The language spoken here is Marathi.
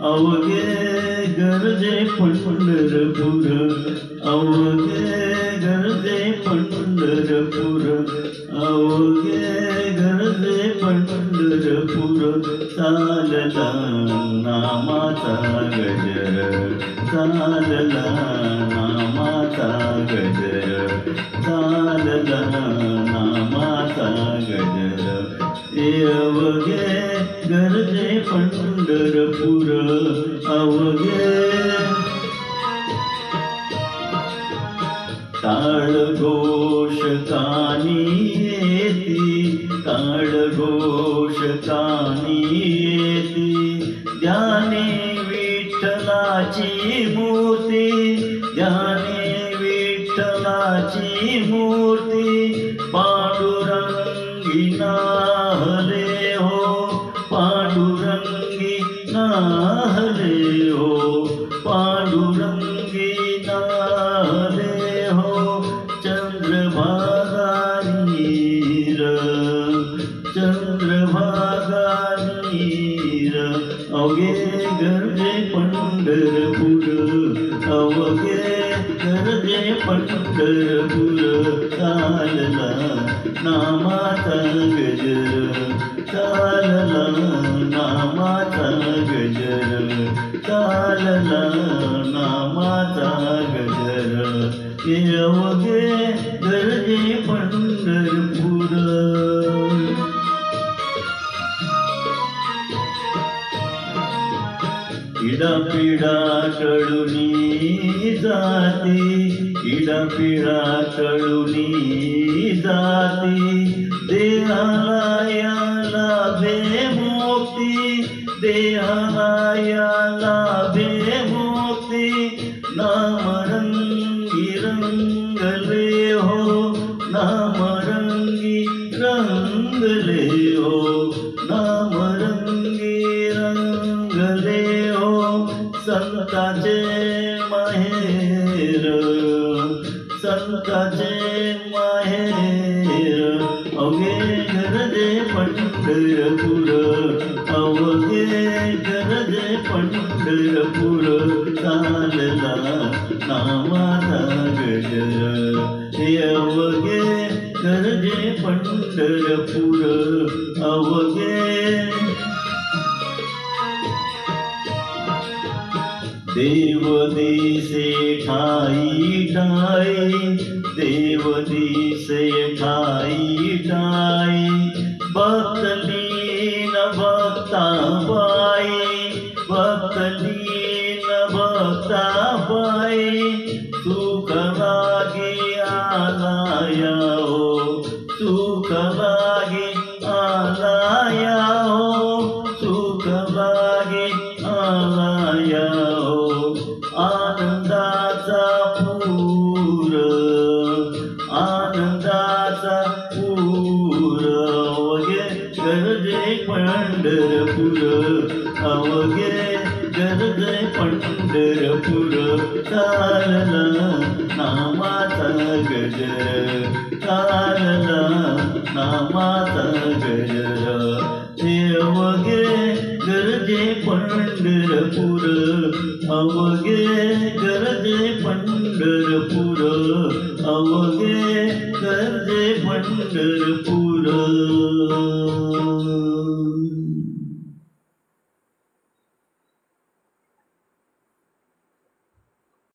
अवघे गरजे पंढरपूर, अवघे गरजे पंढरपूर, अवघे गरजे पंढरपूर, चालला नामाचा गजर, चालला नामाचा गजर, चालला नामाचा गजर, अवघे गरजे पंढरपूर, अवघे टाळ घोष कानी येती, टाळ घोष कानी येती, ध्याने विठ्ठलाची मूर्ती, ध्याने विठ्ठलाची मूर्ती, पांडुरंगी नाहले हो, पांडुरंगी नाहले हो, पांडुरंगी नाहले हो, चंद्रभागा नीर, चंद्रभागा नीर, अवघे गरजे पंढरपूर, अवघे गरजे पंढरपूर, चालला नामाचा गजर, चालला नामाचा गजर, चालला नामाचा गजर, अवघे गरजे पंढरपूर. इडापिडा टळूनी जाती, इडापिडा टळूनी जाती, देहाला या लाभे मोक्ती, देहाला या लाभे मोक्ती, नामरंगी रंगले हो, नामरंगी रंगले हो, नामरंगी रंगले हो, संताचे माहेर, संताचे माहेर, अवघे गरजे पंढरपूर, अवघे गरजे पंढरपूर, चालला नामाचा गजर, अवघे गरजे पंढरपूर, अवघे देव दिसे ठाई ठाई, देव दिसे ठाई ठाई, भक्तलीन भक्ता बाई, भक्तलीन भक्ता बाई, सुख लागे आलाया हो, सुख लागे आलाया हो, सुख लागे आलाया हो, आनंदाचा पूर, आनंदाचा पूर, अवघे गरजे पंढरपूर, अवघे गरजे पंढरपूर, चालला नामाचा गजर, चालला नामाचा गजर, अवघे गरजे पंढरपूर, अवघे गरजे पंढरपूर, अवघे गरजे पंढरपूर.